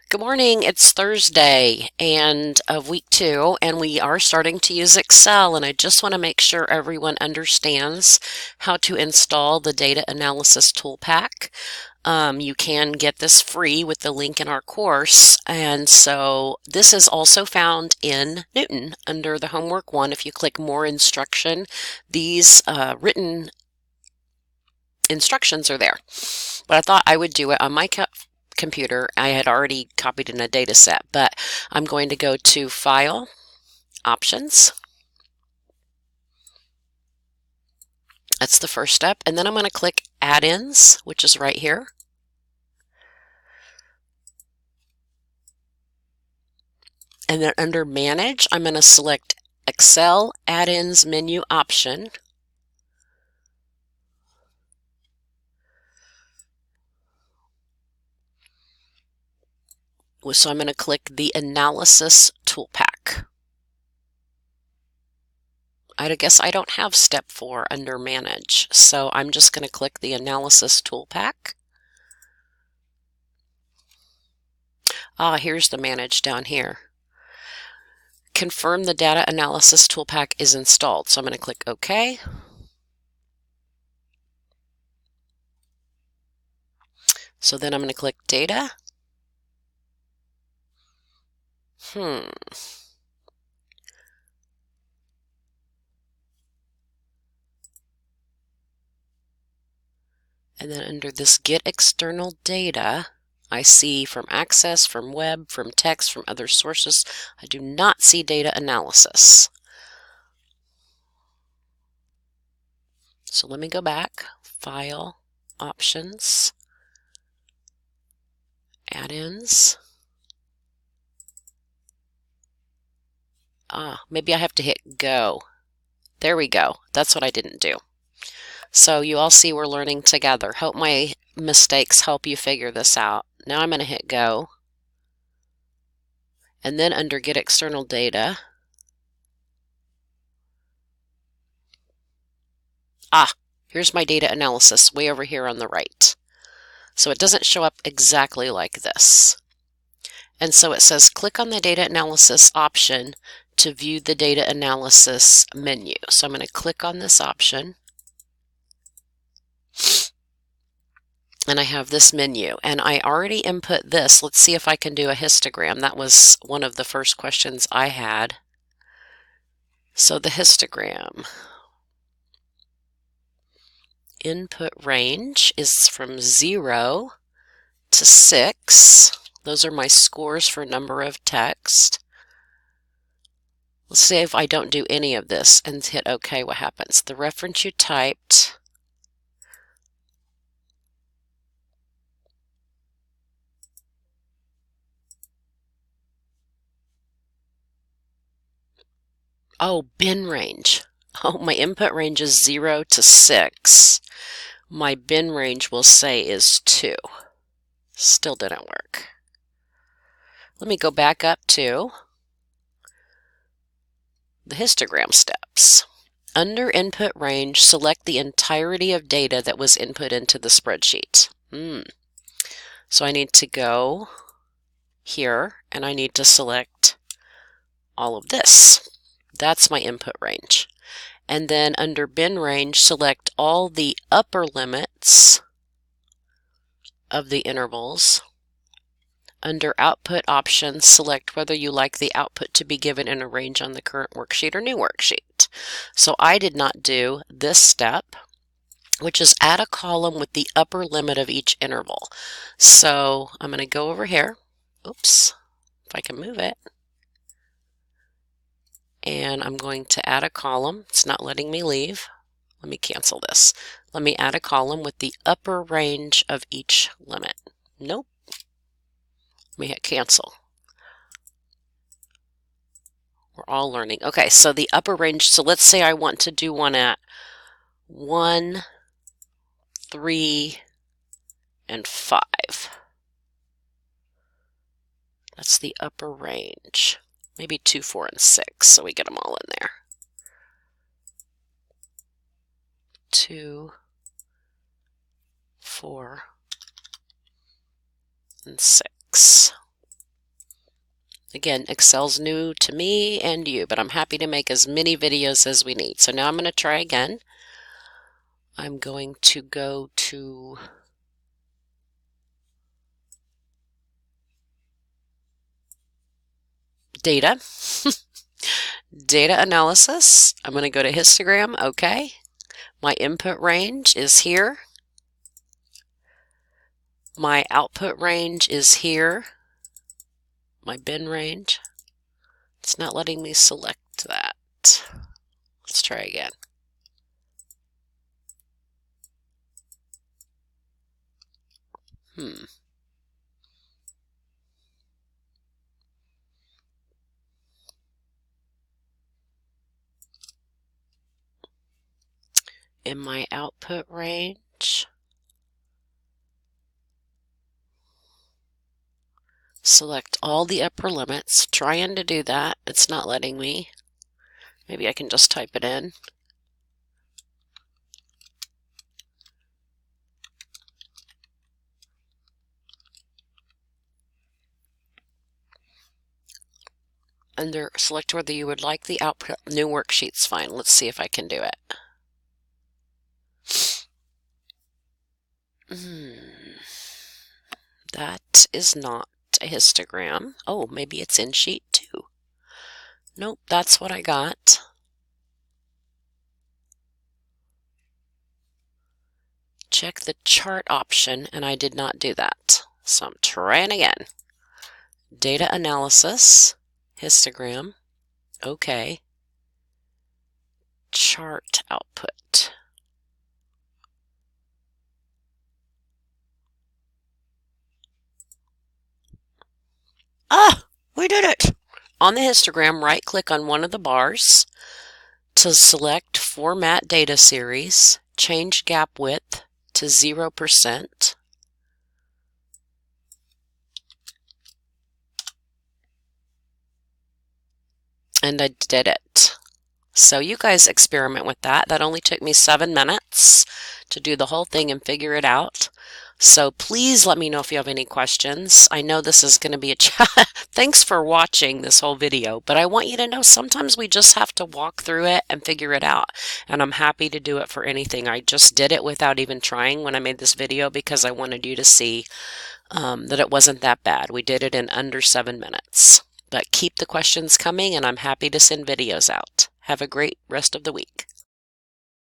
Good morning. It's Thursday and of week 2, and we are starting to use Excel. And I just want to make sure everyone understands how to install the data analysis tool pack. You can get this free with the link in our course. And so this is also found in Newton under the homework 1. If you click more instruction, these written instructions are there. But I thought I would do it on my computer. I had already copied in a data set, but I'm going to go to File, Options. That's the first step. And then I'm going to click Add-ins, which is right here. And then under Manage, I'm going to select Excel Add-ins Menu Option. So I'm going to click the Analysis Tool Pack. I guess I don't have step 4 under Manage, so I'm just going to click the Analysis Tool Pack. Here's the Manage down here. Confirm the Data Analysis Tool Pack is installed, so I'm going to click OK. So then I'm going to click Data. And then under this Get External Data, I see from Access, from Web, from Text, from other sources. I do not see Data Analysis. So let me go back. File, Options, Add-ins. Maybe I have to hit Go. There we go. That's what I didn't do. So you all see we're learning together. Hope my mistakes help you figure this out. Now I'm going to hit Go. And then under Get External Data, here's my data analysis way over here on the right. So it doesn't show up exactly like this. And so it says click on the data analysis option to view the data analysis menu. So I'm going to click on this option. And I have this menu, and I already input this. Let's see if I can do a histogram. That was one of the first questions I had. So the histogram. Input range is from 0 to 6. Those are my scores for number of text. Let's see if I don't do any of this and hit OK, what happens? The reference you typed bin range. My input range is 0 to 6. My bin range will say is 2. Still didn't work. Let me go back up to the histogram steps. Under input range, select the entirety of data that was input into the spreadsheet. So I need to go here and I need to select all of this. That's my input range. And then under bin range, select all the upper limits of the intervals. Under output options, select whether you like the output to be given in a range on the current worksheet or new worksheet. So I did not do this step, which is add a column with the upper limit of each interval. So I'm going to go over here. Oops, if I can move it. And I'm going to add a column. It's not letting me leave. Let me cancel this. Let me add a column with the upper range of each limit. Nope. Let me hit cancel. We're all learning. Okay, so the upper range, so let's say I want to do one at 1, 3, and 5. That's the upper range. Maybe 2, 4, and 6, so we get them all in there. 2, 4, and 6. Again, Excel's new to me and you, but I'm happy to make as many videos as we need. So now I'm going to try again. I'm going to go to Data, Data Analysis. I'm going to go to Histogram. Okay. My input range is here. My output range is here. My bin range. It's not letting me select that. Let's try again. In my output range, select all the upper limits. Trying to do that. It's not letting me. Maybe I can just type it in. Under select whether you would like the output new worksheets. Fine. Let's see if I can do it. That is not a histogram. Oh, maybe it's in sheet 2. Nope, that's what I got. Check the chart option, and I did not do that. So I'm trying again. Data analysis, histogram, okay. Chart output. Ah, we did it! On the histogram, right-click on one of the bars to select Format Data Series, change gap width to 0%. And I did it. So you guys experiment with that. That only took me 7 minutes to do the whole thing and figure it out. So please let me know if you have any questions. I know this is going to be a thanks for watching this whole video, but I want you to know sometimes we just have to walk through it and figure it out. And I'm happy to do it for anything. I just did it without even trying when I made this video because I wanted you to see that it wasn't that bad. We did it in under 7 minutes. But keep the questions coming, and I'm happy to send videos out. Have a great rest of the week.